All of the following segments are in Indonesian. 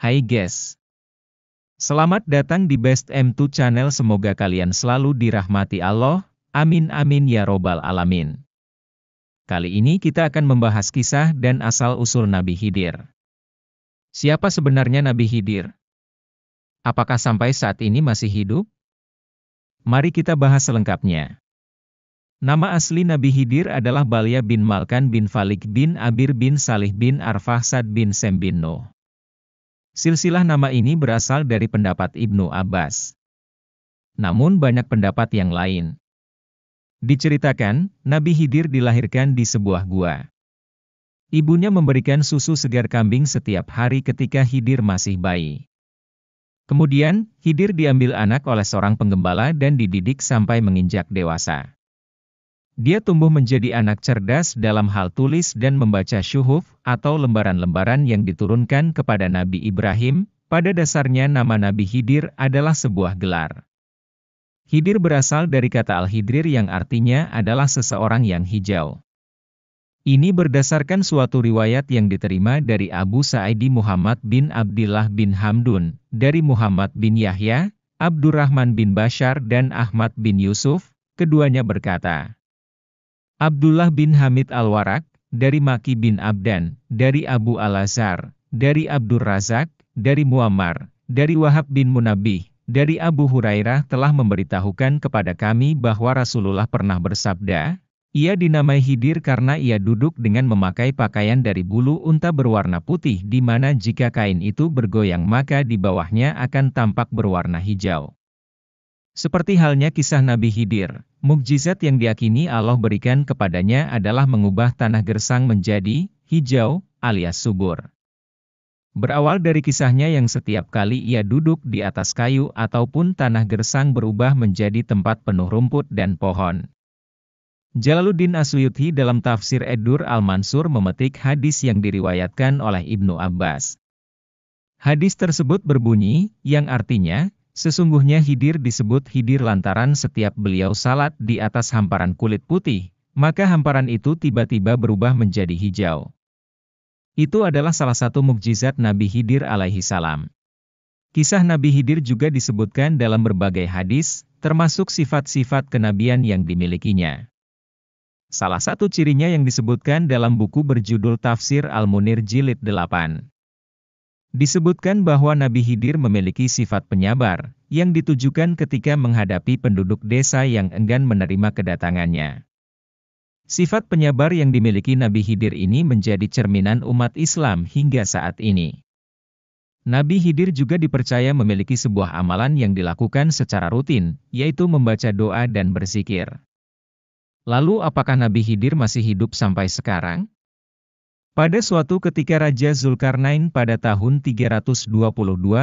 Hai guys, selamat datang di Best M2 Channel. Semoga kalian selalu dirahmati Allah, amin amin ya robbal alamin. Kali ini kita akan membahas kisah dan asal-usul Nabi Khidir. Siapa sebenarnya Nabi Khidir? Apakah sampai saat ini masih hidup? Mari kita bahas selengkapnya. Nama asli Nabi Khidir adalah Balya bin Malkan bin Falik bin Abir bin Salih bin Arfahsad bin Sem bin Nuh. Silsilah nama ini berasal dari pendapat Ibnu Abbas. Namun banyak pendapat yang lain. Diceritakan, Nabi Khidir dilahirkan di sebuah gua. Ibunya memberikan susu segar kambing setiap hari ketika Khidir masih bayi. Kemudian, Khidir diambil anak oleh seorang penggembala dan dididik sampai menginjak dewasa. Dia tumbuh menjadi anak cerdas dalam hal tulis dan membaca syuhuf, atau lembaran-lembaran yang diturunkan kepada Nabi Ibrahim. Pada dasarnya nama Nabi Khidir adalah sebuah gelar. Khidir berasal dari kata al-Khidrir yang artinya adalah seseorang yang hijau. Ini berdasarkan suatu riwayat yang diterima dari Abu Sa'idi Muhammad bin Abdillah bin Hamdun, dari Muhammad bin Yahya, Abdurrahman bin Bashar dan Ahmad bin Yusuf. Keduanya berkata, Abdullah bin Hamid al-Warak, dari Maki bin Abdan, dari Abu al-Azhar, dari Abdur Razak, dari Muammar, dari Wahab bin Munabbih, dari Abu Hurairah telah memberitahukan kepada kami bahwa Rasulullah pernah bersabda, ia dinamai Khidir karena ia duduk dengan memakai pakaian dari bulu unta berwarna putih di mana jika kain itu bergoyang maka di bawahnya akan tampak berwarna hijau. Seperti halnya kisah Nabi Khidir, mukjizat yang diyakini Allah berikan kepadanya adalah mengubah tanah gersang menjadi hijau, alias subur. Berawal dari kisahnya yang setiap kali ia duduk di atas kayu ataupun tanah gersang berubah menjadi tempat penuh rumput dan pohon. Jalaluddin As-Suyuti dalam tafsir Ed-Dur Al-Mansur memetik hadis yang diriwayatkan oleh Ibnu Abbas. Hadis tersebut berbunyi, yang artinya, sesungguhnya Khidir disebut Khidir lantaran setiap beliau salat di atas hamparan kulit putih, maka hamparan itu tiba-tiba berubah menjadi hijau. Itu adalah salah satu mukjizat Nabi Khidir alaihi salam. Kisah Nabi Khidir juga disebutkan dalam berbagai hadis, termasuk sifat-sifat kenabian yang dimilikinya. Salah satu cirinya yang disebutkan dalam buku berjudul Tafsir Al-Munir Jilid 8. Disebutkan bahwa Nabi Khidir memiliki sifat penyabar, yang ditujukan ketika menghadapi penduduk desa yang enggan menerima kedatangannya. Sifat penyabar yang dimiliki Nabi Khidir ini menjadi cerminan umat Islam hingga saat ini. Nabi Khidir juga dipercaya memiliki sebuah amalan yang dilakukan secara rutin, yaitu membaca doa dan berzikir. Lalu apakah Nabi Khidir masih hidup sampai sekarang? Pada suatu ketika Raja Zulkarnain pada tahun 322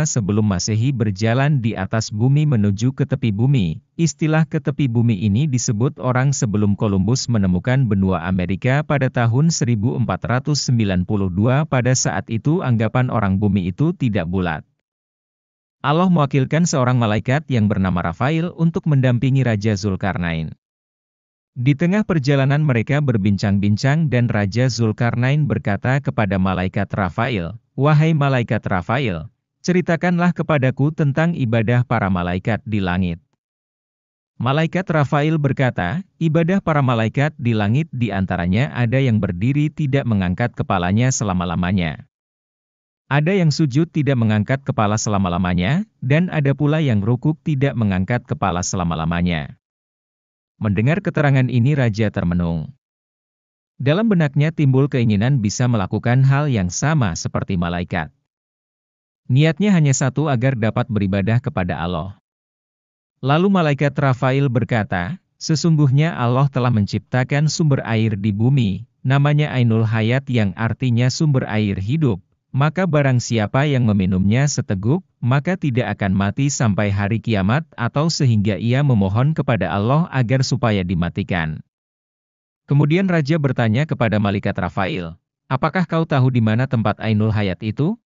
sebelum Masehi berjalan di atas bumi menuju ke tepi bumi. Istilah ke tepi bumi ini disebut orang sebelum Columbus menemukan benua Amerika pada tahun 1492. Pada saat itu anggapan orang bumi itu tidak bulat. Allah mewakilkan seorang malaikat yang bernama Rafail untuk mendampingi Raja Zulkarnain. Di tengah perjalanan mereka berbincang-bincang dan Raja Zulkarnain berkata kepada malaikat Rafail, "Wahai malaikat Rafail, ceritakanlah kepadaku tentang ibadah para malaikat di langit." Malaikat Rafail berkata, ibadah para malaikat di langit di antaranya ada yang berdiri tidak mengangkat kepalanya selama-lamanya. Ada yang sujud tidak mengangkat kepala selama-lamanya, dan ada pula yang rukuk tidak mengangkat kepala selama-lamanya. Mendengar keterangan ini Raja termenung. Dalam benaknya timbul keinginan bisa melakukan hal yang sama seperti malaikat. Niatnya hanya satu agar dapat beribadah kepada Allah. Lalu malaikat Rafail berkata, sesungguhnya Allah telah menciptakan sumber air di bumi, namanya Ainul Hayat yang artinya sumber air hidup. Maka barang siapa yang meminumnya seteguk, maka tidak akan mati sampai hari kiamat atau sehingga ia memohon kepada Allah agar supaya dimatikan. Kemudian Raja bertanya kepada malaikat Rafail, apakah kau tahu di mana tempat Ainul Hayat itu?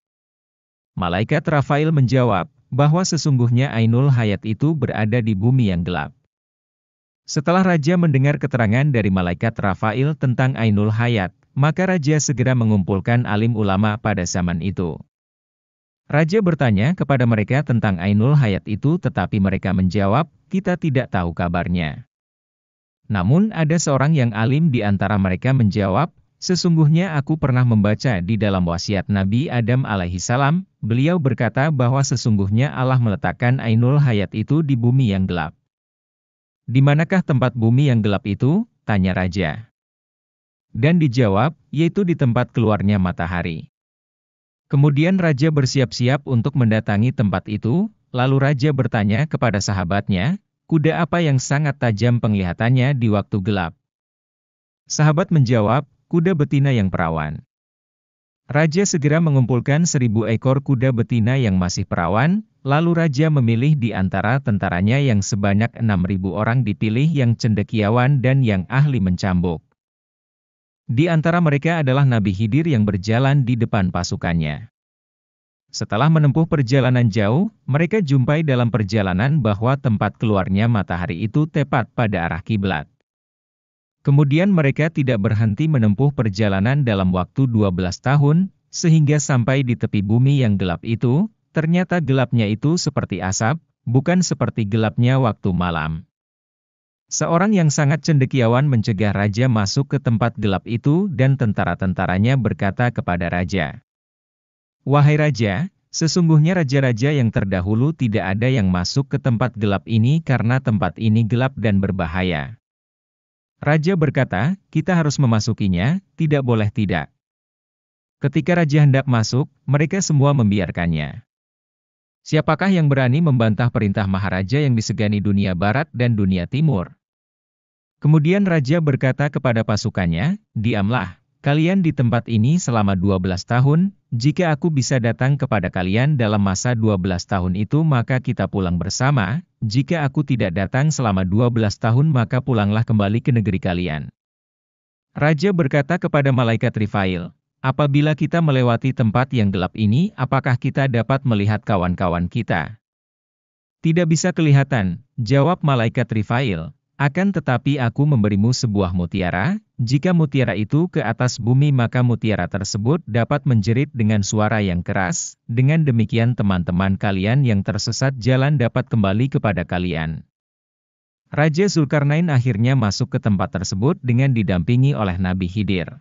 Malaikat Rafail menjawab, bahwa sesungguhnya Ainul Hayat itu berada di bumi yang gelap. Setelah Raja mendengar keterangan dari malaikat Rafail tentang Ainul Hayat, maka Raja segera mengumpulkan alim ulama pada zaman itu. Raja bertanya kepada mereka tentang Ainul Hayat itu tetapi mereka menjawab, kita tidak tahu kabarnya. Namun ada seorang yang alim di antara mereka menjawab, sesungguhnya aku pernah membaca di dalam wasiat Nabi Adam alaihissalam, beliau berkata bahwa sesungguhnya Allah meletakkan Ainul Hayat itu di bumi yang gelap. Di manakah tempat bumi yang gelap itu? Tanya raja. Dan dijawab, yaitu di tempat keluarnya matahari. Kemudian raja bersiap-siap untuk mendatangi tempat itu, lalu raja bertanya kepada sahabatnya, kuda apa yang sangat tajam penglihatannya di waktu gelap? Sahabat menjawab, kuda betina yang perawan. Raja segera mengumpulkan 1000 ekor kuda betina yang masih perawan, lalu raja memilih di antara tentaranya yang sebanyak 6000 orang dipilih yang cendekiawan dan yang ahli mencambuk. Di antara mereka adalah Nabi Khidir yang berjalan di depan pasukannya. Setelah menempuh perjalanan jauh, mereka jumpai dalam perjalanan bahwa tempat keluarnya matahari itu tepat pada arah kiblat. Kemudian mereka tidak berhenti menempuh perjalanan dalam waktu 12 tahun, sehingga sampai di tepi bumi yang gelap itu, ternyata gelapnya itu seperti asap, bukan seperti gelapnya waktu malam. Seorang yang sangat cendekiawan mencegah raja masuk ke tempat gelap itu dan tentara-tentaranya berkata kepada raja, wahai raja, sesungguhnya raja-raja yang terdahulu tidak ada yang masuk ke tempat gelap ini karena tempat ini gelap dan berbahaya. Raja berkata, kita harus memasukinya, tidak boleh tidak. Ketika raja hendak masuk, mereka semua membiarkannya. Siapakah yang berani membantah perintah Maharaja yang disegani dunia barat dan dunia timur? Kemudian raja berkata kepada pasukannya, diamlah, kalian di tempat ini selama 12 tahun, jika aku bisa datang kepada kalian dalam masa 12 tahun itu maka kita pulang bersama, jika aku tidak datang selama 12 tahun maka pulanglah kembali ke negeri kalian. Raja berkata kepada malaikat Rifail, apabila kita melewati tempat yang gelap ini, apakah kita dapat melihat kawan-kawan kita? Tidak bisa kelihatan, jawab malaikat Rifail, akan tetapi aku memberimu sebuah mutiara, jika mutiara itu ke atas bumi maka mutiara tersebut dapat menjerit dengan suara yang keras, dengan demikian teman-teman kalian yang tersesat jalan dapat kembali kepada kalian. Raja Zulkarnain akhirnya masuk ke tempat tersebut dengan didampingi oleh Nabi Khidir.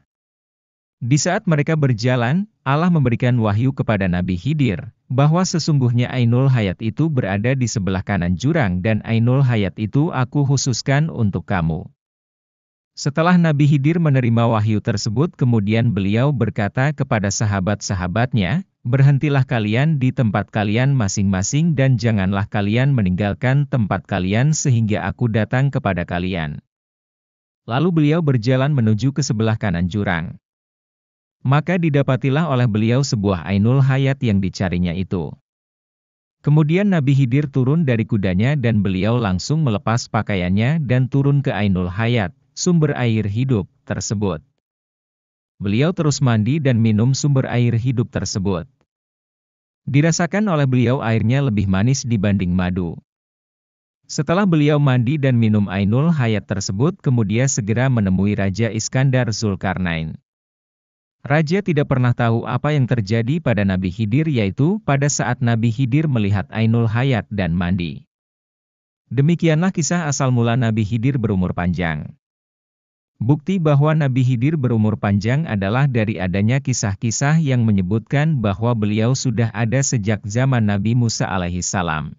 Di saat mereka berjalan, Allah memberikan wahyu kepada Nabi Khidir, bahwa sesungguhnya Ainul Hayat itu berada di sebelah kanan jurang dan Ainul Hayat itu aku khususkan untuk kamu. Setelah Nabi Khidir menerima wahyu tersebut kemudian beliau berkata kepada sahabat-sahabatnya, berhentilah kalian di tempat kalian masing-masing dan janganlah kalian meninggalkan tempat kalian sehingga aku datang kepada kalian. Lalu beliau berjalan menuju ke sebelah kanan jurang. Maka didapatilah oleh beliau sebuah Ainul Hayat yang dicarinya itu. Kemudian Nabi Khidir turun dari kudanya dan beliau langsung melepas pakaiannya dan turun ke Ainul Hayat, sumber air hidup tersebut. Beliau terus mandi dan minum sumber air hidup tersebut. Dirasakan oleh beliau airnya lebih manis dibanding madu. Setelah beliau mandi dan minum Ainul Hayat tersebut kemudian segera menemui Raja Iskandar Zulkarnain. Raja tidak pernah tahu apa yang terjadi pada Nabi Khidir yaitu pada saat Nabi Khidir melihat Ainul Hayat dan mandi. Demikianlah kisah asal mula Nabi Khidir berumur panjang. Bukti bahwa Nabi Khidir berumur panjang adalah dari adanya kisah-kisah yang menyebutkan bahwa beliau sudah ada sejak zaman Nabi Musa alaihissalam.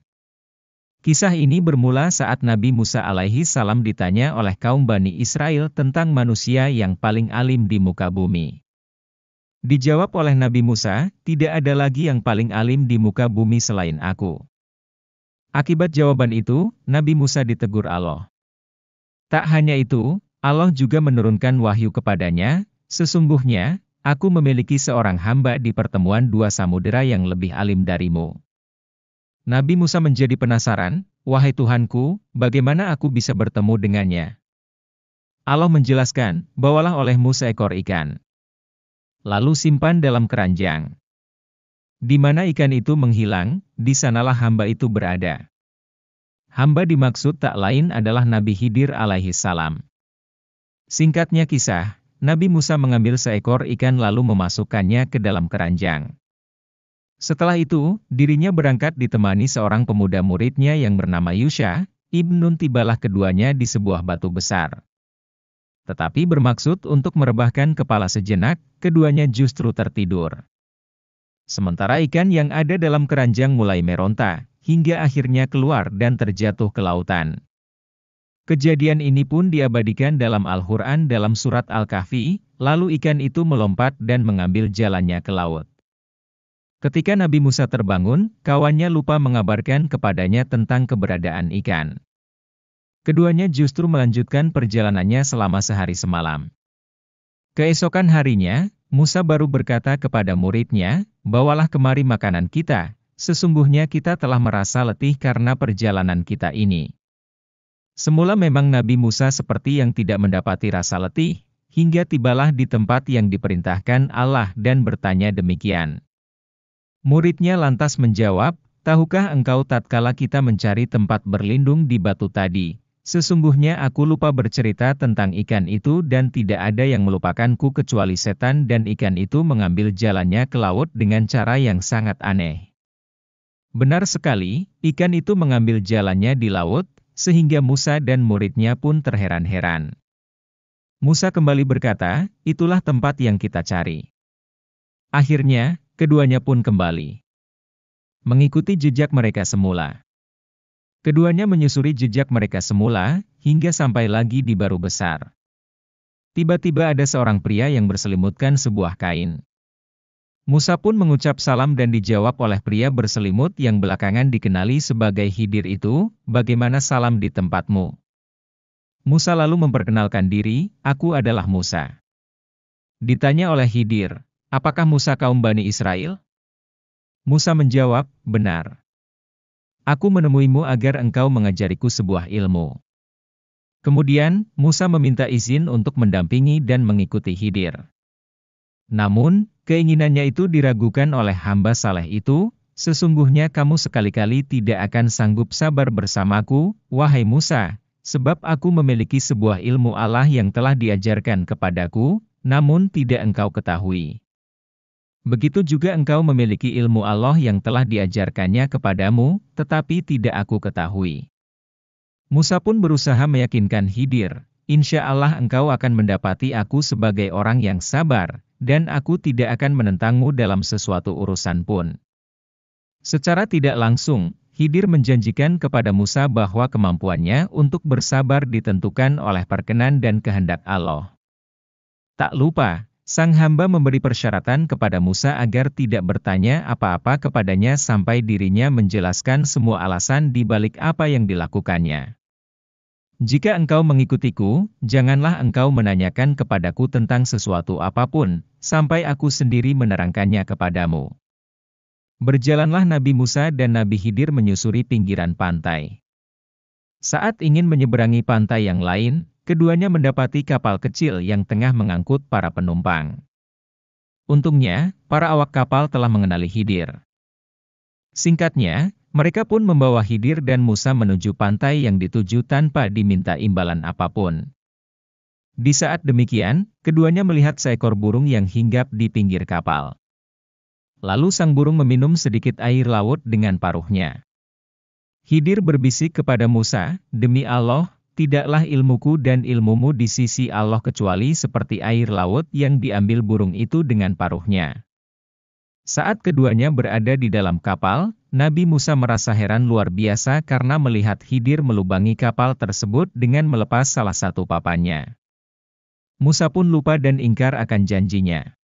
Kisah ini bermula saat Nabi Musa alaihissalam ditanya oleh kaum Bani Israel tentang manusia yang paling alim di muka bumi. Dijawab oleh Nabi Musa, tidak ada lagi yang paling alim di muka bumi selain aku. Akibat jawaban itu, Nabi Musa ditegur Allah. Tak hanya itu, Allah juga menurunkan wahyu kepadanya, sesungguhnya, aku memiliki seorang hamba di pertemuan dua samudera yang lebih alim darimu. Nabi Musa menjadi penasaran, wahai Tuhanku, bagaimana aku bisa bertemu dengannya? Allah menjelaskan, bawalah olehmu seekor ikan. Lalu simpan dalam keranjang. Di mana ikan itu menghilang, di sanalah hamba itu berada. Hamba dimaksud tak lain adalah Nabi Khidir alaihissalam. Singkatnya kisah, Nabi Musa mengambil seekor ikan lalu memasukkannya ke dalam keranjang. Setelah itu, dirinya berangkat ditemani seorang pemuda muridnya yang bernama Yusha, ibn Nun. Tibalah keduanya di sebuah batu besar. Tetapi bermaksud untuk merebahkan kepala sejenak, keduanya justru tertidur. Sementara ikan yang ada dalam keranjang mulai meronta, hingga akhirnya keluar dan terjatuh ke lautan. Kejadian ini pun diabadikan dalam Al-Quran dalam surat Al-Kahfi, lalu ikan itu melompat dan mengambil jalannya ke laut. Ketika Nabi Musa terbangun, kawannya lupa mengabarkan kepadanya tentang keberadaan ikan. Keduanya justru melanjutkan perjalanannya selama sehari semalam. Keesokan harinya, Musa baru berkata kepada muridnya, "Bawalah kemari makanan kita, sesungguhnya kita telah merasa letih karena perjalanan kita ini." Semula memang Nabi Musa seperti yang tidak mendapati rasa letih, hingga tibalah di tempat yang diperintahkan Allah dan bertanya demikian. Muridnya lantas menjawab, "Tahukah engkau tatkala kita mencari tempat berlindung di batu tadi, sesungguhnya aku lupa bercerita tentang ikan itu dan tidak ada yang melupakanku kecuali setan dan ikan itu mengambil jalannya ke laut dengan cara yang sangat aneh." Benar sekali, ikan itu mengambil jalannya di laut, sehingga Musa dan muridnya pun terheran-heran. Musa kembali berkata, "Itulah tempat yang kita cari." Akhirnya, keduanya pun kembali mengikuti jejak mereka semula. Keduanya menyusuri jejak mereka semula, hingga sampai lagi di Baru Besar. Tiba-tiba ada seorang pria yang berselimutkan sebuah kain. Musa pun mengucap salam dan dijawab oleh pria berselimut yang belakangan dikenali sebagai Khidir itu, "Bagaimana salam di tempatmu?" Musa lalu memperkenalkan diri, "Aku adalah Musa." Ditanya oleh Khidir, "Apakah Musa kaum Bani Israel?" Musa menjawab, "Benar. Aku menemuimu agar engkau mengajariku sebuah ilmu." Kemudian, Musa meminta izin untuk mendampingi dan mengikuti Khidir. Namun, keinginannya itu diragukan oleh hamba saleh itu, "Sesungguhnya kamu sekali-kali tidak akan sanggup sabar bersamaku, wahai Musa, sebab aku memiliki sebuah ilmu Allah yang telah diajarkan kepadaku, namun tidak engkau ketahui. Begitu juga engkau memiliki ilmu Allah yang telah diajarkannya kepadamu, tetapi tidak aku ketahui." Musa pun berusaha meyakinkan Khidir, "Insya Allah engkau akan mendapati aku sebagai orang yang sabar, dan aku tidak akan menentangmu dalam sesuatu urusan pun." Secara tidak langsung, Khidir menjanjikan kepada Musa bahwa kemampuannya untuk bersabar ditentukan oleh perkenan dan kehendak Allah. Tak lupa, sang hamba memberi persyaratan kepada Musa agar tidak bertanya apa-apa kepadanya sampai dirinya menjelaskan semua alasan di balik apa yang dilakukannya. "Jika engkau mengikutiku, janganlah engkau menanyakan kepadaku tentang sesuatu apapun, sampai aku sendiri menerangkannya kepadamu." Berjalanlah Nabi Musa dan Nabi Khidir menyusuri pinggiran pantai. Saat ingin menyeberangi pantai yang lain, keduanya mendapati kapal kecil yang tengah mengangkut para penumpang. Untungnya, para awak kapal telah mengenali Khidir. Singkatnya, mereka pun membawa Khidir dan Musa menuju pantai yang dituju tanpa diminta imbalan apapun. Di saat demikian, keduanya melihat seekor burung yang hinggap di pinggir kapal. Lalu sang burung meminum sedikit air laut dengan paruhnya. Khidir berbisik kepada Musa, "Demi Allah, tidaklah ilmuku dan ilmumu di sisi Allah kecuali seperti air laut yang diambil burung itu dengan paruhnya." Saat keduanya berada di dalam kapal, Nabi Musa merasa heran luar biasa karena melihat Khidir melubangi kapal tersebut dengan melepas salah satu papannya. Musa pun lupa dan ingkar akan janjinya.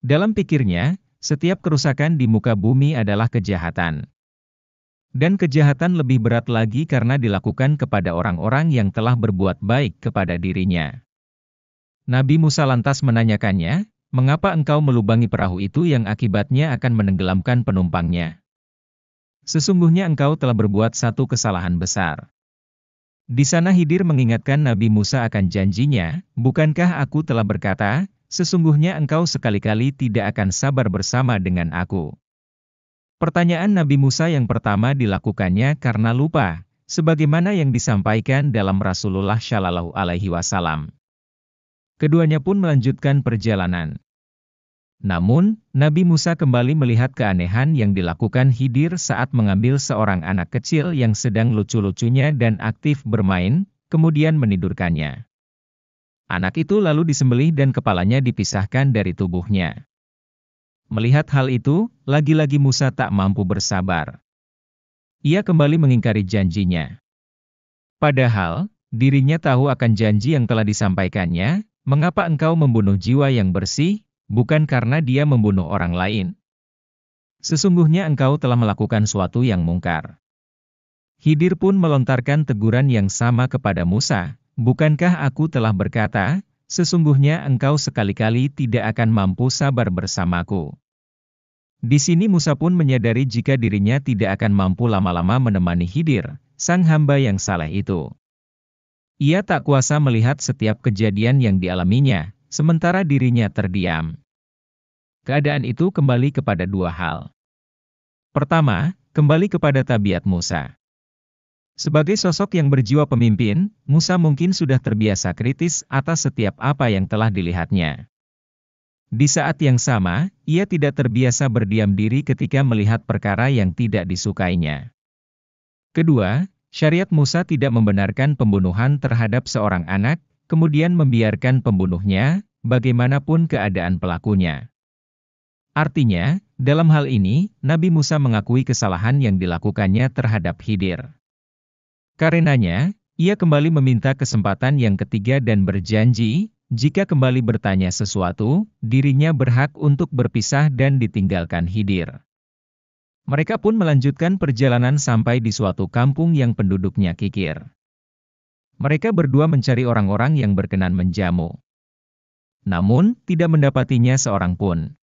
Dalam pikirnya, setiap kerusakan di muka bumi adalah kejahatan. Dan kejahatan lebih berat lagi karena dilakukan kepada orang-orang yang telah berbuat baik kepada dirinya. Nabi Musa lantas menanyakannya, "Mengapa engkau melubangi perahu itu yang akibatnya akan menenggelamkan penumpangnya? Sesungguhnya engkau telah berbuat satu kesalahan besar." Di sana Khidir mengingatkan Nabi Musa akan janjinya, "Bukankah aku telah berkata, sesungguhnya engkau sekali-kali tidak akan sabar bersama dengan aku?" Pertanyaan Nabi Musa yang pertama dilakukannya karena lupa, sebagaimana yang disampaikan dalam Rasulullah Shallallahu Alaihi Wasallam. Keduanya pun melanjutkan perjalanan. Namun, Nabi Musa kembali melihat keanehan yang dilakukan Khidir saat mengambil seorang anak kecil yang sedang lucu-lucunya dan aktif bermain, kemudian menidurkannya. Anak itu lalu disembelih dan kepalanya dipisahkan dari tubuhnya. Melihat hal itu, lagi-lagi Musa tak mampu bersabar. Ia kembali mengingkari janjinya. Padahal, dirinya tahu akan janji yang telah disampaikannya, mengapa engkau membunuh jiwa yang bersih, bukan karena dia membunuh orang lain. Sesungguhnya engkau telah melakukan suatu yang mungkar. Khidir pun melontarkan teguran yang sama kepada Musa, bukankah aku telah berkata, sesungguhnya engkau sekali-kali tidak akan mampu sabar bersamaku. Di sini Musa pun menyadari jika dirinya tidak akan mampu lama-lama menemani Khidir, sang hamba yang saleh itu. Ia tak kuasa melihat setiap kejadian yang dialaminya, sementara dirinya terdiam. Keadaan itu kembali kepada dua hal. Pertama, kembali kepada tabiat Musa. Sebagai sosok yang berjiwa pemimpin, Musa mungkin sudah terbiasa kritis atas setiap apa yang telah dilihatnya. Di saat yang sama, ia tidak terbiasa berdiam diri ketika melihat perkara yang tidak disukainya. Kedua, syariat Musa tidak membenarkan pembunuhan terhadap seorang anak, kemudian membiarkan pembunuhnya, bagaimanapun keadaan pelakunya. Artinya, dalam hal ini, Nabi Musa mengakui kesalahan yang dilakukannya terhadap Khidir. Karenanya, ia kembali meminta kesempatan yang ketiga dan berjanji, jika kembali bertanya sesuatu, dirinya berhak untuk berpisah dan ditinggalkan Khidir. Mereka pun melanjutkan perjalanan sampai di suatu kampung yang penduduknya kikir. Mereka berdua mencari orang-orang yang berkenan menjamu. Namun, tidak mendapatinya seorang pun.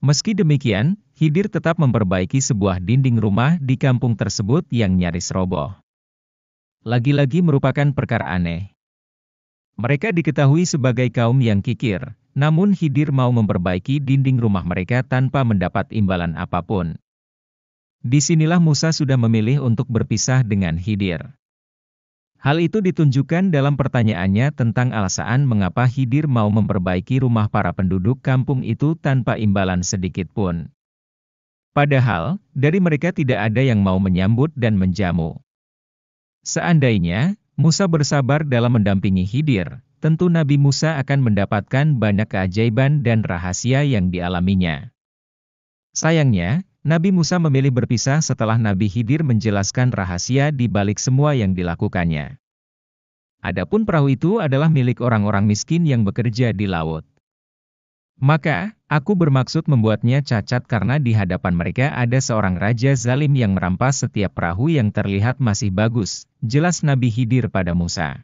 Meski demikian, Khidir tetap memperbaiki sebuah dinding rumah di kampung tersebut yang nyaris roboh. Lagi-lagi merupakan perkara aneh. Mereka diketahui sebagai kaum yang kikir, namun Khidir mau memperbaiki dinding rumah mereka tanpa mendapat imbalan apapun. Disinilah Musa sudah memilih untuk berpisah dengan Khidir. Hal itu ditunjukkan dalam pertanyaannya tentang alasan mengapa Khidir mau memperbaiki rumah para penduduk kampung itu tanpa imbalan sedikit pun. Padahal, dari mereka tidak ada yang mau menyambut dan menjamu. Seandainya, Musa bersabar dalam mendampingi Khidir, tentu Nabi Musa akan mendapatkan banyak keajaiban dan rahasia yang dialaminya. Sayangnya, Nabi Musa memilih berpisah setelah Nabi Khidir menjelaskan rahasia di balik semua yang dilakukannya. Adapun perahu itu adalah milik orang-orang miskin yang bekerja di laut. Maka, aku bermaksud membuatnya cacat karena di hadapan mereka ada seorang raja zalim yang merampas setiap perahu yang terlihat masih bagus, jelas Nabi Khidir pada Musa.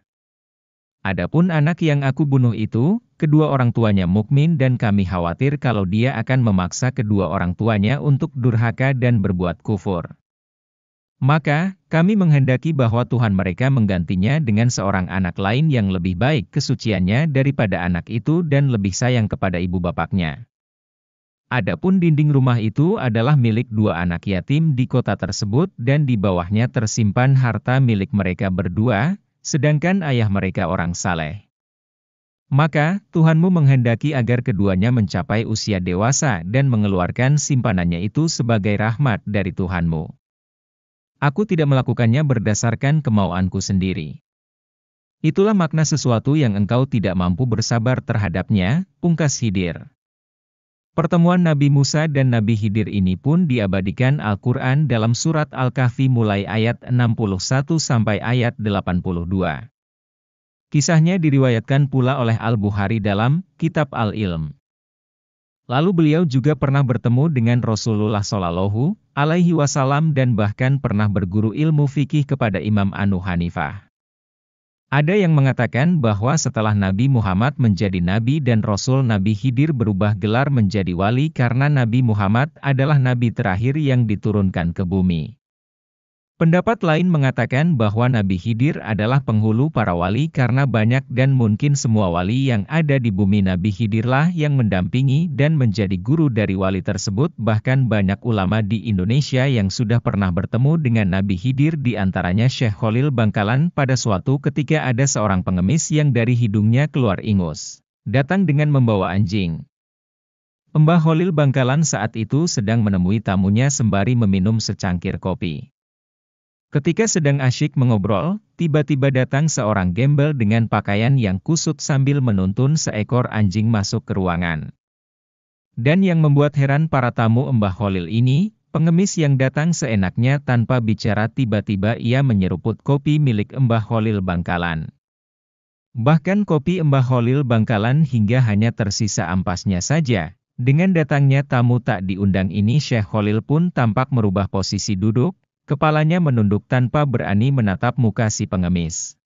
Adapun anak yang aku bunuh itu, kedua orang tuanya mukmin dan kami khawatir kalau dia akan memaksa kedua orang tuanya untuk durhaka dan berbuat kufur. Maka, kami menghendaki bahwa Tuhan mereka menggantinya dengan seorang anak lain yang lebih baik kesuciannya daripada anak itu dan lebih sayang kepada ibu bapaknya. Adapun dinding rumah itu adalah milik dua anak yatim di kota tersebut dan di bawahnya tersimpan harta milik mereka berdua, sedangkan ayah mereka orang saleh. Maka, Tuhanmu menghendaki agar keduanya mencapai usia dewasa dan mengeluarkan simpanannya itu sebagai rahmat dari Tuhanmu. Aku tidak melakukannya berdasarkan kemauanku sendiri. Itulah makna sesuatu yang engkau tidak mampu bersabar terhadapnya, pungkas Khidir. Pertemuan Nabi Musa dan Nabi Khidir ini pun diabadikan Al-Quran dalam surat Al-Kahfi mulai ayat 61 sampai ayat 82. Kisahnya diriwayatkan pula oleh Al-Bukhari dalam Kitab Al-Ilm. Lalu beliau juga pernah bertemu dengan Rasulullah Shallallahu Alaihi Wasallam dan bahkan pernah berguru ilmu fikih kepada Imam Abu Hanifah. Ada yang mengatakan bahwa setelah Nabi Muhammad menjadi Nabi dan Rasul, Nabi Khidir berubah gelar menjadi wali karena Nabi Muhammad adalah Nabi terakhir yang diturunkan ke bumi. Pendapat lain mengatakan bahwa Nabi Khidir adalah penghulu para wali karena banyak dan mungkin semua wali yang ada di bumi Nabi Khidirlah yang mendampingi dan menjadi guru dari wali tersebut. Bahkan banyak ulama di Indonesia yang sudah pernah bertemu dengan Nabi Khidir, di antaranya Syekh Khalil Bangkalan. Pada suatu ketika ada seorang pengemis yang dari hidungnya keluar ingus, datang dengan membawa anjing. Mbah Kholil Bangkalan saat itu sedang menemui tamunya sembari meminum secangkir kopi. Ketika sedang asyik mengobrol, tiba-tiba datang seorang gembel dengan pakaian yang kusut sambil menuntun seekor anjing masuk ke ruangan. Dan yang membuat heran para tamu Mbah Kholil ini, pengemis yang datang seenaknya tanpa bicara tiba-tiba ia menyeruput kopi milik Mbah Kholil Bangkalan. Bahkan kopi Mbah Kholil Bangkalan hingga hanya tersisa ampasnya saja. Dengan datangnya tamu tak diundang ini, Syekh Kholil pun tampak merubah posisi duduk, kepalanya menunduk tanpa berani menatap muka si pengemis.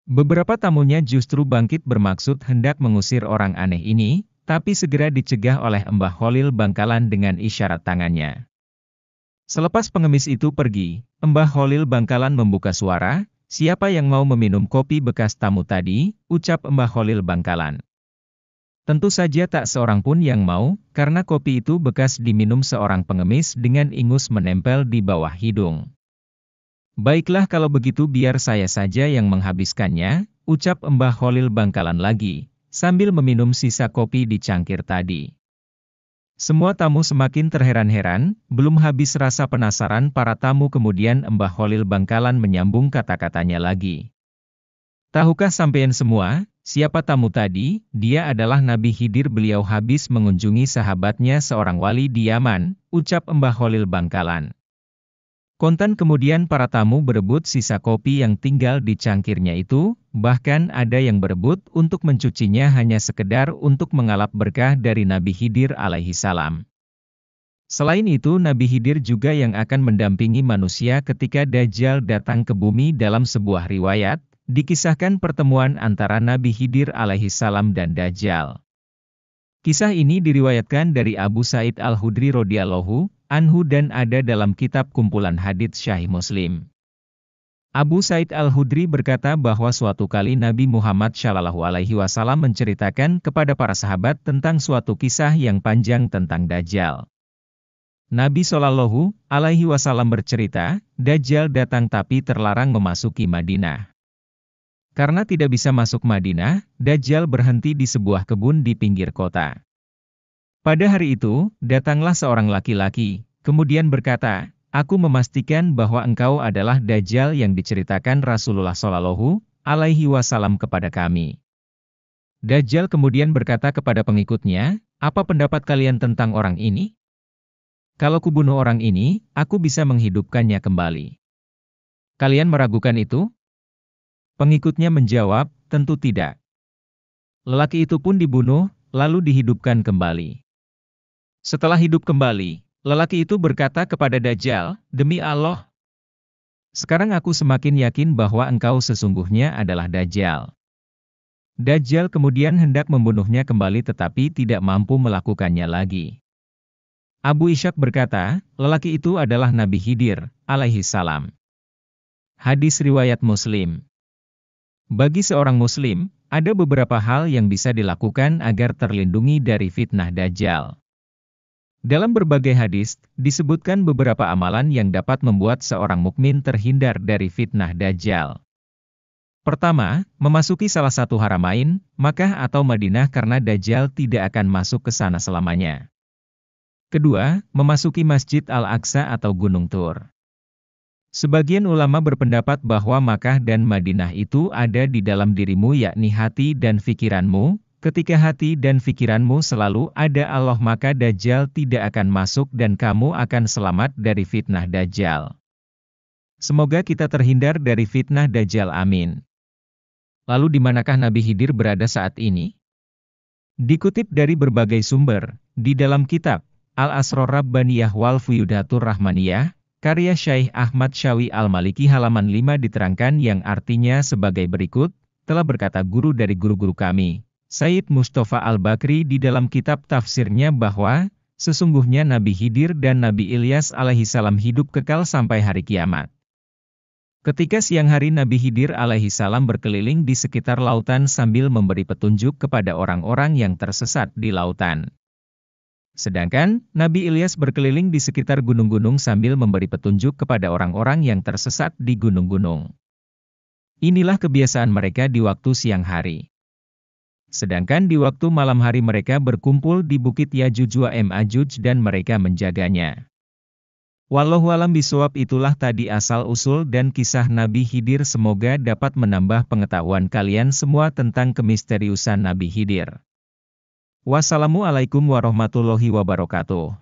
Beberapa tamunya justru bangkit bermaksud hendak mengusir orang aneh ini, tapi segera dicegah oleh Mbah Kholil Bangkalan dengan isyarat tangannya. Selepas pengemis itu pergi, Mbah Kholil Bangkalan membuka suara, "Siapa yang mau meminum kopi bekas tamu tadi?" ucap Mbah Kholil Bangkalan. Tentu saja tak seorang pun yang mau, karena kopi itu bekas diminum seorang pengemis dengan ingus menempel di bawah hidung. "Baiklah kalau begitu biar saya saja yang menghabiskannya," ucap Mbah Kholil Bangkalan lagi, sambil meminum sisa kopi di cangkir tadi. Semua tamu semakin terheran-heran, belum habis rasa penasaran para tamu kemudian Mbah Kholil Bangkalan menyambung kata-katanya lagi. "Tahukah sampean semua, siapa tamu tadi? Dia adalah Nabi Khidir, beliau habis mengunjungi sahabatnya seorang wali di Yaman," ucap Mbah Kholil Bangkalan. Kontan kemudian para tamu berebut sisa kopi yang tinggal di cangkirnya itu, bahkan ada yang berebut untuk mencucinya hanya sekedar untuk mengalap berkah dari Nabi Khidir alaihi salam. Selain itu Nabi Khidir juga yang akan mendampingi manusia ketika Dajjal datang ke bumi. Dalam sebuah riwayat, dikisahkan pertemuan antara Nabi Khidir alaihi salam dan Dajjal. Kisah ini diriwayatkan dari Abu Sa'id Al-Khudri radhiyallahu anhu dan ada dalam kitab kumpulan hadits Sahih Muslim. Abu Sa'id Al-Khudri berkata bahwa suatu kali Nabi Muhammad SAW menceritakan kepada para sahabat tentang suatu kisah yang panjang tentang Dajjal. Nabi SAW bercerita, Dajjal datang tapi terlarang memasuki Madinah. Karena tidak bisa masuk Madinah, Dajjal berhenti di sebuah kebun di pinggir kota. Pada hari itu, datanglah seorang laki-laki, kemudian berkata, "Aku memastikan bahwa engkau adalah Dajjal yang diceritakan Rasulullah SAW kepada kami." Dajjal kemudian berkata kepada pengikutnya, "Apa pendapat kalian tentang orang ini? Kalau kubunuh orang ini, aku bisa menghidupkannya kembali. Kalian meragukan itu?" Pengikutnya menjawab, "Tentu tidak." Lelaki itu pun dibunuh, lalu dihidupkan kembali. Setelah hidup kembali, lelaki itu berkata kepada Dajjal, "Demi Allah, sekarang aku semakin yakin bahwa engkau sesungguhnya adalah Dajjal." Dajjal kemudian hendak membunuhnya kembali tetapi tidak mampu melakukannya lagi. Abu Ishaq berkata, lelaki itu adalah Nabi Khidir alaihi salam. Hadis riwayat Muslim. Bagi seorang muslim, ada beberapa hal yang bisa dilakukan agar terlindungi dari fitnah Dajjal. Dalam berbagai hadis, disebutkan beberapa amalan yang dapat membuat seorang mukmin terhindar dari fitnah Dajjal. Pertama, memasuki salah satu haramain, Makkah atau Madinah karena Dajjal tidak akan masuk ke sana selamanya. Kedua, memasuki Masjid Al-Aqsa atau Gunung Tur. Sebagian ulama berpendapat bahwa Makkah dan Madinah itu ada di dalam dirimu yakni hati dan pikiranmu. Ketika hati dan pikiranmu selalu ada Allah maka Dajjal tidak akan masuk dan kamu akan selamat dari fitnah Dajjal. Semoga kita terhindar dari fitnah Dajjal, amin. Lalu di manakah Nabi Khidir berada saat ini? Dikutip dari berbagai sumber, di dalam kitab Al-Asrar Rabbaniyah wal Fuyudatur Rahmaniyah, karya Syekh Ahmad Syawi Al-Maliki halaman 5 diterangkan yang artinya sebagai berikut, telah berkata guru dari guru-guru kami, Sayyid Mustafa Al-Bakri di dalam kitab tafsirnya bahwa, sesungguhnya Nabi Khidir dan Nabi Ilyas alaihissalam hidup kekal sampai hari kiamat. Ketika siang hari Nabi Khidir alaihissalam berkeliling di sekitar lautan sambil memberi petunjuk kepada orang-orang yang tersesat di lautan. Sedangkan, Nabi Ilyas berkeliling di sekitar gunung-gunung sambil memberi petunjuk kepada orang-orang yang tersesat di gunung-gunung. Inilah kebiasaan mereka di waktu siang hari. Sedangkan di waktu malam hari mereka berkumpul di Bukit Yajuj wa Ma'juj dan mereka menjaganya. Wallahualam bishawab, itulah tadi asal-usul dan kisah Nabi Khidir, semoga dapat menambah pengetahuan kalian semua tentang kemisteriusan Nabi Khidir. Wassalamualaikum warahmatullahi wabarakatuh.